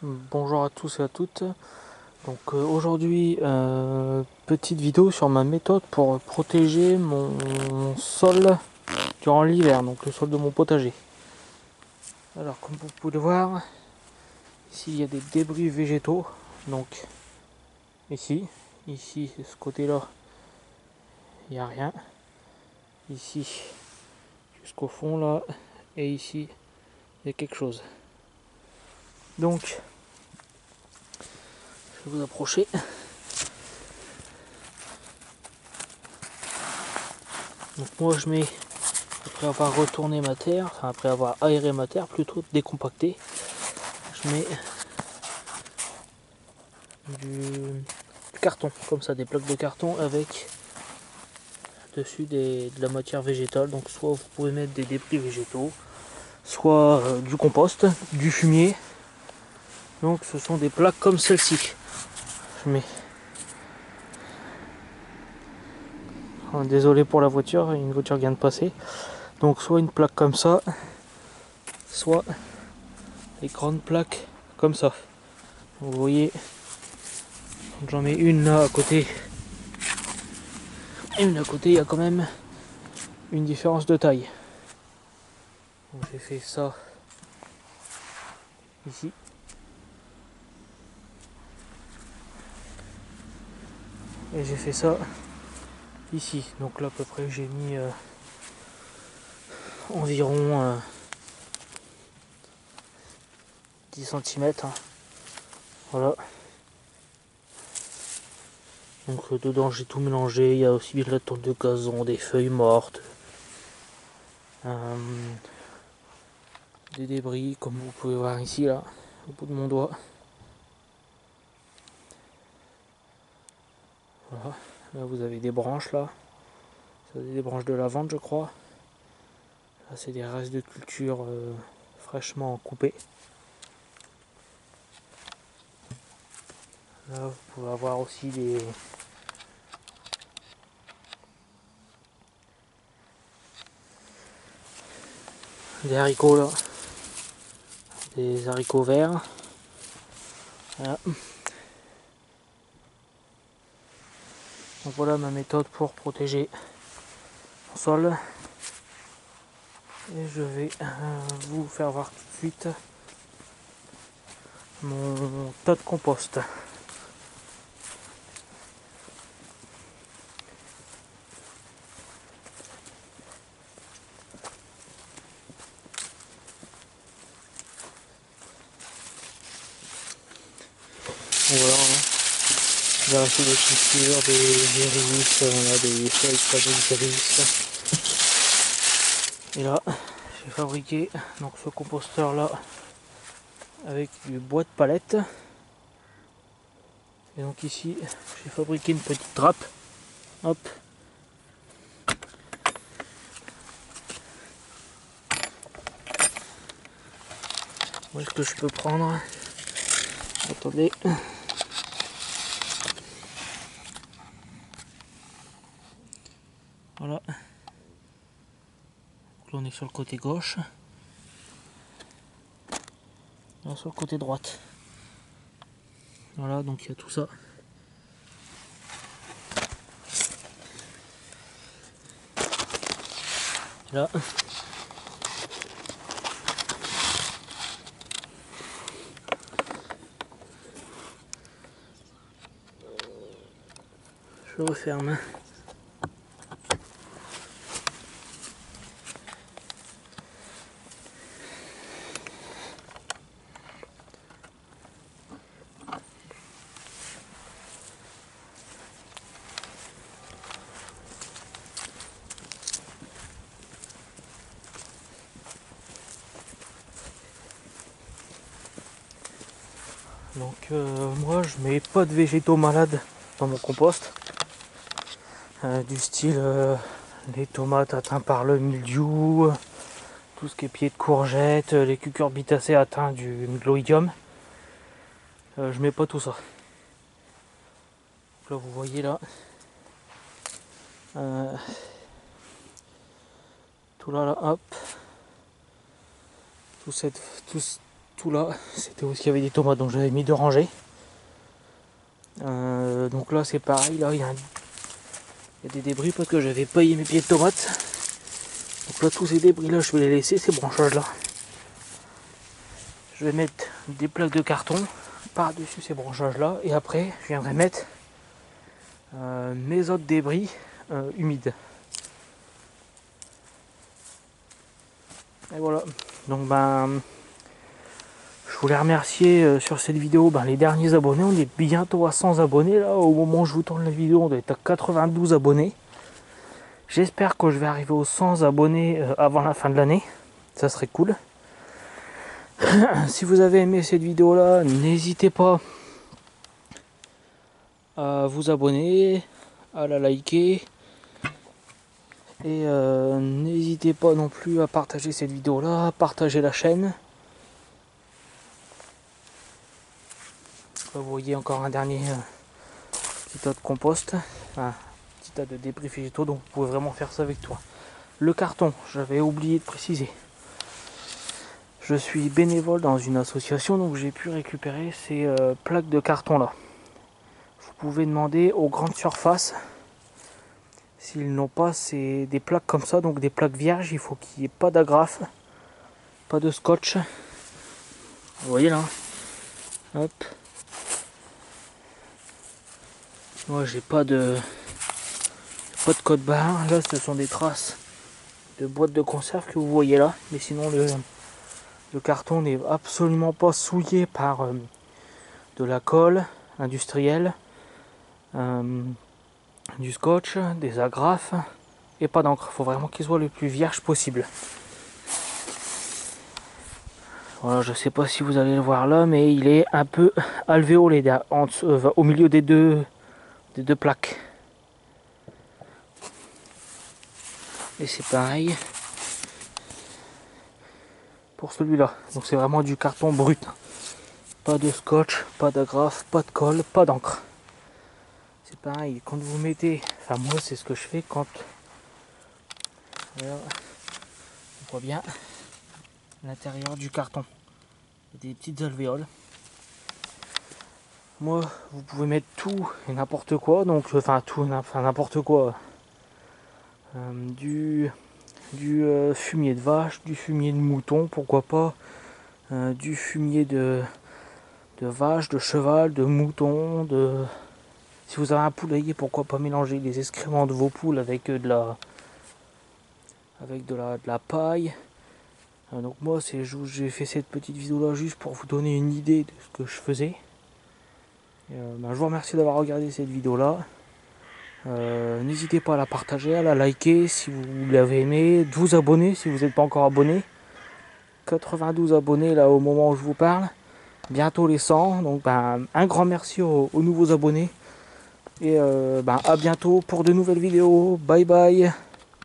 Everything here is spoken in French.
Bonjour à tous et à toutes. Donc aujourd'hui, petite vidéo sur ma méthode pour protéger mon sol durant l'hiver, donc le sol de mon potager. Alors comme vous pouvez le voir, ici il y a des débris végétaux. Donc ici, ce côté-là, il n'y a rien. Ici, jusqu'au fond là, et ici, il y a quelque chose. Donc, je vais vous approcher. Donc moi je mets, après avoir retourné ma terre, enfin après avoir aéré ma terre, plutôt décompacté, je mets du carton, comme ça, des plaques de carton avec dessus de la matière végétale. Donc soit vous pouvez mettre des débris végétaux, soit du compost, du fumier. Donc ce sont des plaques comme celle-ci. Je mets. Désolé pour la voiture, une voiture vient de passer. Donc soit une plaque comme ça, soit des grandes plaques comme ça. Vous voyez, j'en mets une là à côté. Et une à côté, il y a quand même une différence de taille. Donc j'ai fait ça ici. Et j'ai fait ça ici. Donc là à peu près j'ai mis environ 10 cm. Voilà. Donc dedans j'ai tout mélangé. Il y a aussi de la tonte de gazon, des feuilles mortes, euh, des débris comme vous pouvez voir ici là, au bout de mon doigt. Voilà. Là vous avez des branches là. C'est des branches de lavande je crois. Là c'est des restes de culture fraîchement coupés. Là vous pouvez avoir aussi des haricots là. Des haricots verts. Voilà. Donc voilà ma méthode pour protéger mon sol. Et je vais vous faire voir tout de suite mon tas de compost. Donc voilà, j'ai reçu des fissures, des iris, on a des feuilles d'iris. Et là, j'ai fabriqué donc ce composteur là avec du bois de palette. Et donc ici, j'ai fabriqué une petite trappe. Hop. Où est-ce que je peux prendre? Attendez. Voilà. Donc là on est sur le côté gauche. Là sur le côté droite. Voilà, donc il y a tout ça. Là. Je referme. Donc moi je mets pas de végétaux malades dans mon compost. Du style les tomates atteintes par le mildiou, tout ce qui est pieds de courgette, les cucurbitacées atteints du mygloïdium. Je mets pas tout ça. Donc là vous voyez là. Tout là, hop. Tout tout là, c'était où il y avait des tomates, donc j'avais mis 2 rangées. Donc là c'est pareil, là il y a des débris parce que j'avais paillé mes pieds de tomates. Donc là tous ces débris là je vais les laisser, ces branchages là. Je vais mettre des plaques de carton par-dessus ces branchages là et après je viendrai mettre mes autres débris humides. Et voilà, donc je voulais remercier sur cette vidéo les derniers abonnés. On est bientôt à 100 abonnés là, au moment où je vous tourne la vidéo on doit être à 92 abonnés. J'espère que je vais arriver aux 100 abonnés avant la fin de l'année, ça serait cool. Si vous avez aimé cette vidéo là, n'hésitez pas à vous abonner, à la liker. Et n'hésitez pas non plus à partager cette vidéo là, à partager la chaîne. Vous voyez encore un dernier petit tas de compost, un petit tas de débris végétaux, donc vous pouvez vraiment faire ça avec toi. Le carton, j'avais oublié de préciser. Je suis bénévole dans une association, donc j'ai pu récupérer ces plaques de carton là. Vous pouvez demander aux grandes surfaces s'ils n'ont pas des plaques comme ça, donc des plaques vierges. Il faut qu'il n'y ait pas d'agrafe, pas de scotch. Vous voyez là, hop. Moi j'ai pas de code barre. Là ce sont des traces de boîtes de conserve que vous voyez là, mais sinon le carton n'est absolument pas souillé par de la colle industrielle, du scotch, des agrafes et pas d'encre. Il faut vraiment qu'il soit le plus vierge possible. Voilà, je sais pas si vous allez le voir là, mais il est un peu alvéolé au milieu des deux plaques. Et c'est pareil pour celui-là. Donc c'est vraiment du carton brut. Pas de scotch, pas d'agrafe, pas de colle, pas d'encre. C'est pareil, quand vous mettez... Enfin moi c'est ce que je fais quand... Voilà, on voit bien l'intérieur du carton. Des petites alvéoles. Moi, vous pouvez mettre tout et n'importe quoi. Donc, enfin tout, n'importe quoi. Du fumier de vache, du fumier de mouton, pourquoi pas, du fumier de vache, de cheval, de mouton, si vous avez un poulailler, pourquoi pas mélanger les excréments de vos poules avec de la paille. Donc moi j'ai fait cette petite vidéo là juste pour vous donner une idée de ce que je faisais. Je vous remercie d'avoir regardé cette vidéo là. N'hésitez pas à la partager, à la liker si vous l'avez aimé, de vous abonner si vous n'êtes pas encore abonné. 92 abonnés là au moment où je vous parle, bientôt les 100, donc un grand merci aux nouveaux abonnés et à bientôt pour de nouvelles vidéos. Bye bye.